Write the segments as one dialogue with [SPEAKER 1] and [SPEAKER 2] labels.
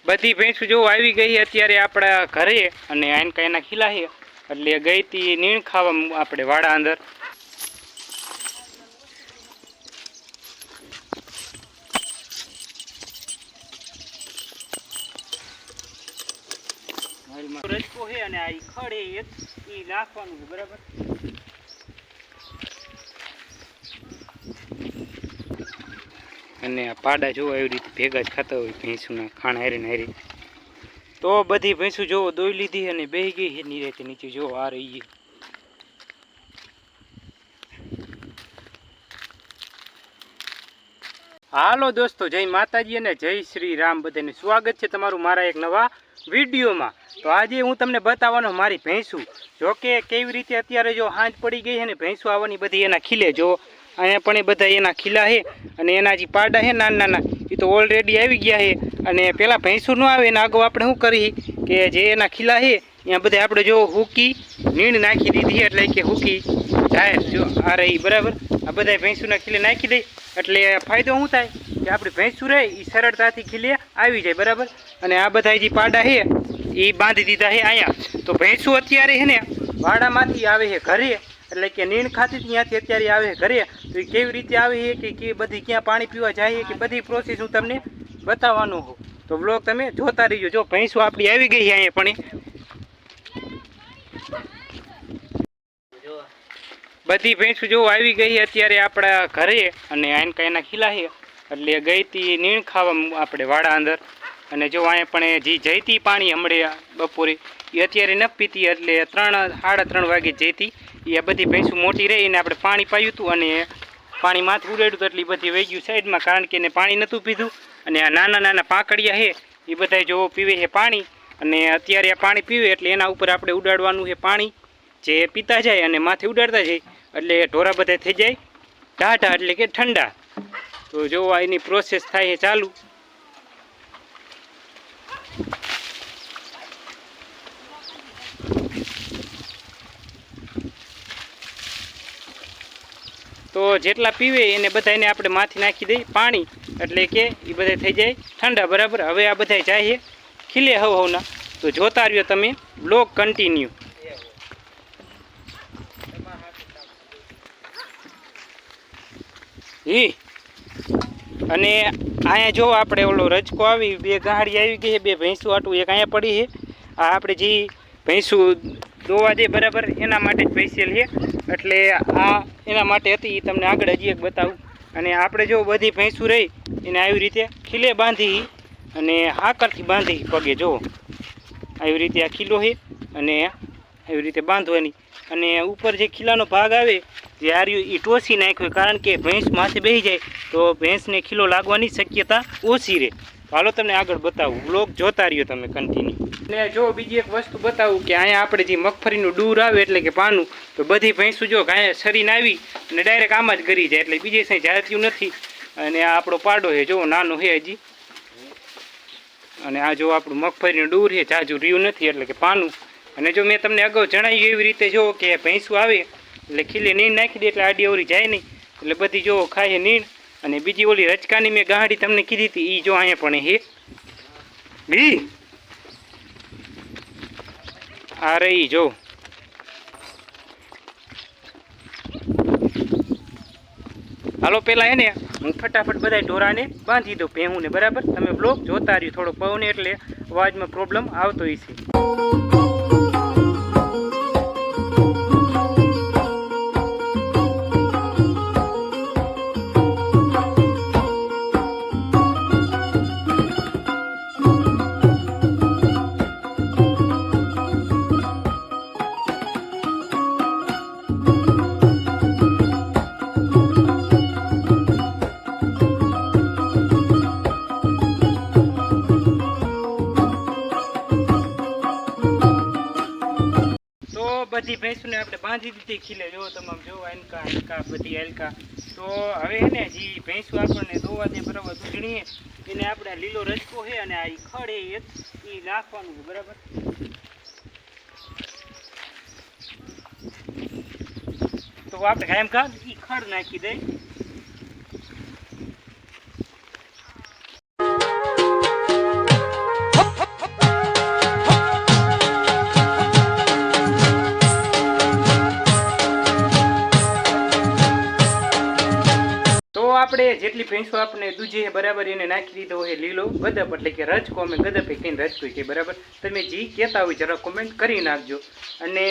[SPEAKER 1] બધી ભેંસું જો આવી ગઈ અત્યારે આપણા ઘરે અને આનકા એના ખીલા છે એટલે ગઈ તી નીણ ખાવા આપણે વાડા અંદર. રજકો છે અને આ ખડ એક ઈ નાખવાનું છે બરાબર. અને આ પાડા જો એવી રીતે ભેગા જ ખાતા હોય ભેંસુના ખાણ હારી હારી. તો બધી ભેંસું જો દોઈ લીધી અને બેહી ગઈ છે નીચે નીચે જો આ રહી. હાલો દોસ્તો, જય માતાજી અને જય શ્રી રામ. બધાને સ્વાગત છે તમારું મારા એક નવા વિડીયોમાં. તો આજે હું તમને બતાવવાનો મારી ભેંસું જોકે કેવી રીતે અત્યારે જો હાંજ પડી ગઈ છે ને ભેંસું આવવાની બધી એના ખીલે જો અહીંયા પણ એ બધા એના ખીલા છે અને એના જે પાડા છે નાના નાના એ તો ઓલરેડી આવી ગયા છે. અને પેલા ભેંસું ન આવે એના આગળ આપણે શું કરી કે જે એના ખીલા છે ત્યાં બધે આપણે જો હુકી નીણ નાખી દીધી એટલે કે હુકી જાય જો આ રહી બરાબર. આ બધા ભેંસુના ખીલે નાખી દઈ એટલે ફાયદો શું થાય કે આપણી ભેંસું રહે એ સરળતાથી ખીલે આવી જાય બરાબર. અને આ બધા જે પાડા છે એ બાંધી દીધા છે અહીંયા. તો ભેંસું અત્યારે છે ને વાડામાંથી આવે છે ઘરે એટલે કે નીણ ખાતી ત્યાંથી અત્યારે આવે છે ઘરે. તો એ કેવી રીતે આવે છે કે બધી ક્યાં પાણી પીવા જાય કે બધી પ્રોસેસ હું તમને બતાવવાનું હોઉં. તો બ્લોગ તમે જોતા રહીજો. જો ભેંસું આપણી આવી ગઈ છે અહીંયા પણ બધી ભેંસું જો આવી ગઈ અત્યારે આપણા ઘરે અને આનકા એના ખીલા છે એટલે ગઈ તી નીણ ખાવા આપણે વાડા અંદર. અને જો અહીંયા પણ જે જઈતી પાણી હમણે બપોરે એ અત્યારે ન પીતી એટલે 3-3:30 વાગે જઈતી. એ બધી ભેંસું મોટી રહી એને આપણે પાણી પાયું હતું અને પાણી માથું ઉડાડ્યું હતું એટલે એ બધી વહી ગયું સાઈડમાં કારણ કે એને પાણી નહોતું પીધું. અને આ નાના નાના પાંકડિયા છે એ બધા જો પીવે છે પાણી. અને અત્યારે આ પાણી પીવે એટલે એના ઉપર આપણે ઉડાડવાનું છે પાણી જે પીતા જાય અને માથે ઉડાડતા જાય એટલે ઢોરા બધા થઈ જાય ટાઢા એટલે કે ઠંડા. તો જો એની પ્રોસેસ થાય છે ચાલુ. તો જેટલા પીવે એને બધાને આપણે માથી નાખી દઈએ પાણી એટલે કે એ બધા થઈ જાય ઠંડા બરાબર. હવે આ બધા જાય છે ખીલે હવના. તો જોતા રહ્યો તમે બ્લોગ કન્ટિન્યુ. અને અહીંયા જો આપણે ઓલો રજકો આવી 2 ગાંહડી આવી ગઈ છે 2 ભેંસું આટું એક અહીંયા પડી છે. આ આપણે જે ભેંસું દોવા દે બરાબર એના માટે જ સ્પેશિયલ છે એટલે આ એના માટે હતી. તમને આગળ હજી એક બતાવું. અને આપણે જો બધી ભેંસું રહી એને આવી રીતે ખીલે બાંધી અને હાકરથી બાંધી પગે જો આવી રીતે આ ખીલો છે અને આવી રીતે બાંધવાની. અને ઉપર જે ખીલાનો ભાગ આવે જે આર્યું એ ટોસી નાખ્યો કારણ કે ભેંસ માથે બેસી જાય તો ભેંસને ખીલો લાગવાની શક્યતા ઓછી રહે. હાલો તમને આગળ બતાવું બ્લોગ જોતા રહ્યો તમે કન્ટિન્યુ. ને જો બીજી એક વસ્તુ બતાવું કે અહીંયા આપણે જે મગફળીનું ડૂર આવે એટલે કે પાનું તો બધી ભેંસું જો અહીંયા સરીને આવી અને ડાયરેક્ટ આમાં જ ગરી જાય એટલે બીજે સાંઈ જાત્યું નથી. અને આ આપણો પાડો છે જો નાનો છે હજી. અને આ જો આપણું મગફળીનું ડૂર છે જાજુ રહ્યું નથી એટલે કે પાનું. અને જો મેં તમને અગાઉ જણાવ્યું એવી રીતે જો કે ભેંસું આવે એટલે ખીલે નીણ નાખી દે એટલે આડી અવરી જાય નહીં એટલે બધી જો ખાય નીણ. અને બીજી ઓલી રચકાની મેં ગાંહડી તમને કીધી હતી એ જો અહીંયા પણ હે આ રહી જો. હાલો પેલા હે ને હું ફટાફટ બધા ઢોરાને બાંધી દઉં ભેહુંને બરાબર. તમે બ્લોગ જોતા રહ્યો. થોડો પવન એટલે અવાજમાં પ્રોબ્લેમ આવતો હશે. બધી ભેંસોને આપણે બાંધી દીધી ખીલે જો તમામ જો આનકા બધી આલકા. તો હવે હે ને જે ભેંસો આપણને દોવા દે બરાબર દૂધણી એને આપણે લીલો રજકો છે અને આ ખડ એક એ નાખવાનું છે બરાબર. તો આપણે કાયમ કા એ ખડ નાખી દઈ. આપણે જેટલી ભેંસો આપણે દૂજે બરાબર એને નાખી દીધો હોય લીલો ગદપ એટલે કે રજકો અમે ગદપે કહીને રજકો કે બરાબર તમે જે કહેતા હોય જરા કોમેન્ટ કરી નાખજો. અને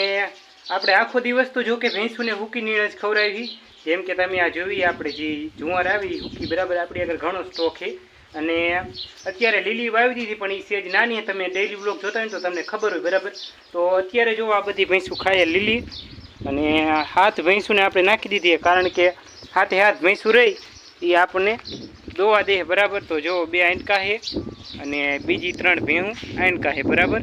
[SPEAKER 1] આપણે આખો દિવસ તો જો કે ભેંસુને હૂકી નીણ જ ખવડાવી જેમ કે તમે આ જોવી આપણે જે જુવાર આવી હૂકી બરાબર આપણી આગળ ઘણો સ્ટોક છે. અને અત્યારે લીલી વાવી દીધી પણ એ સેજ નાની તમે ડેઈલી બ્લોગ જોતા હોય તો તમને ખબર હોય બરાબર. તો અત્યારે જો આ બધી ભેંસું ખાય લીલી અને હાથ ભેંસુને આપણે નાખી દીધી કારણ કે હાથે હાથ ભેંસું રહી એ આપણને દોવા દે બરાબર. તો જો 2 આંટકા છે અને બીજી 3 ભેહું આંટકા છે બરાબર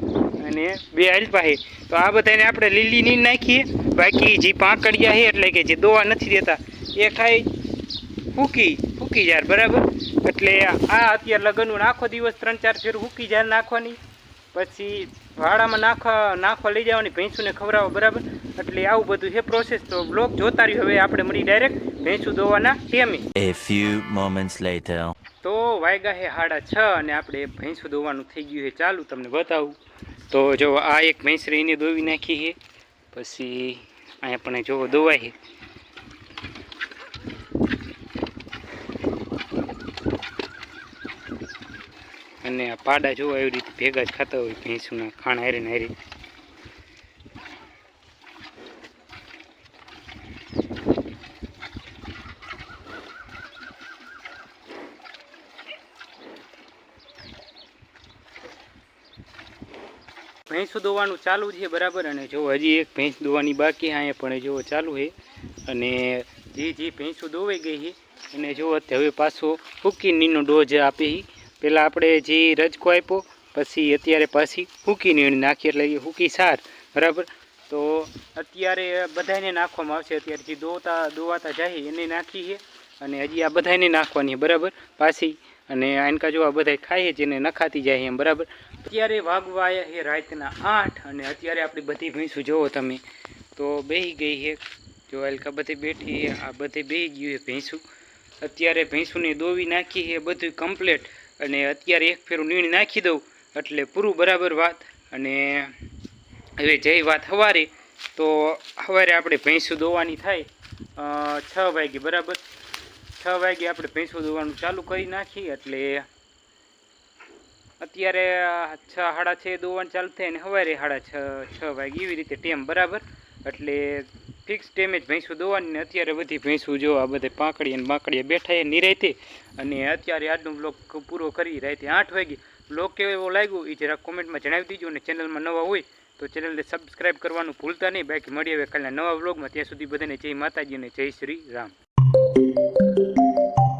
[SPEAKER 1] અને 2 આલપા છે. તો આ બધાને આપણે લીલી નીણ નાખીએ. બાકી જે પાંકડિયા છે એટલે કે જે દોવા નથી દેતા એ ખાઈ ફૂકી જાય બરાબર. એટલે આ અત્યારે લગ્નનું આખો દિવસ 3-4 ફેર ફૂકી જાય નાખવાની પછી વાડામાં નાખવા લઈ જવાની ભેંસુને ખવડાવો બરાબર. એટલે આવું બધું છે પ્રોસેસ. તો બ્લોગ જોતા રહ્યો. હવે આપણે મળી direct ભેંસું દોવાના ટેમે.
[SPEAKER 2] A few moments later.
[SPEAKER 1] તો વાગ્યા છે 6:30 અને આપણે ભેંસું દોવાનું થઈ ગયું છે ચાલુ. તમને બતાવું તો જો આ એક ભેંસ રહીને દોવી નાખી છે. પછી અહીંયા પણ જો દોવાય છે. અને આ પાડા જોવા એવી રીતે ભેગા જ ખાતા હોય ભેંસુના ખાણ હારી ને હારી. ભેંસું દોવાનું ચાલુ છે બરાબર. અને જો હજી એક ભેંસ દોવાની બાકી અહીંયા પણ જો ચાલુ છે. અને જે ભેંસું દોવાઈ ગઈ છે એને જો હવે પાછો ફૂકી નીણનો ડોઝ આપે. પહેલાં આપણે જે રજકો આપ્યો પછી અત્યારે પાછી ફૂકી નીણ નાખી એટલે એ ફૂકી સાર બરાબર. તો અત્યારે બધાને નાખવામાં આવશે. અત્યારે જે દોવાતા જાય એને નાખી છે અને હજી આ બધાને નાખવાની બરાબર પાછી. અને આનકા જો આ બધા ખાઈએ જેને નખાતી જાય એમ બરાબર. અત્યારે વાગવા આવ્યા છે રાતના 8 અને અત્યારે આપણી બધી ભેંસું જોવો તમે તો બેસી ગઈ છે. જો હલકા બધી બેઠી છે આ બધે બેસી ગયું છે ભેંસું. અત્યારે ભેંસુને દોવી નાખી છે બધું કમ્પ્લીટ. અને અત્યારે એક ફેરું નીણ નાખી દઉં એટલે પૂરું બરાબર વાત. અને હવે જઈ વાત સવારે તો સવારે આપણે ભેંસું દોવાની થાય 6 વાગે બરાબર. 6 વાગે આપણે ભેંસું દોવાનું ચાલુ કરી નાખીએ એટલે અત્યારે 6:30 દોવાનું ચાલુ થાય ને સવારે 6:30 વાગે એવી રીતે ટેમ બરાબર. એટલે ફિક્સ ટેમે જ ભેંસું દોવાની. ને અત્યારે બધી ભેંસું જો આ બધે પાંકડી અને બાંકડીએ બેઠા છે નિરાતે. અને અત્યારે આજનો બ્લોગ પૂરો કરી રાતે 8 વાગે. બ્લોગ કેવો લાગ્યો એ જરા કોમેન્ટમાં જણાવી દીજો. અને ચેનલમાં નવા હોય તો ચેનલને સબસ્ક્રાઈબ કરવાનું ભૂલતા નહીં. બાકી મળીએ હવે કાલના નવા બ્લોગમાં. ત્યાં સુધી બધાને જય માતાજી અને જય શ્રી રામ.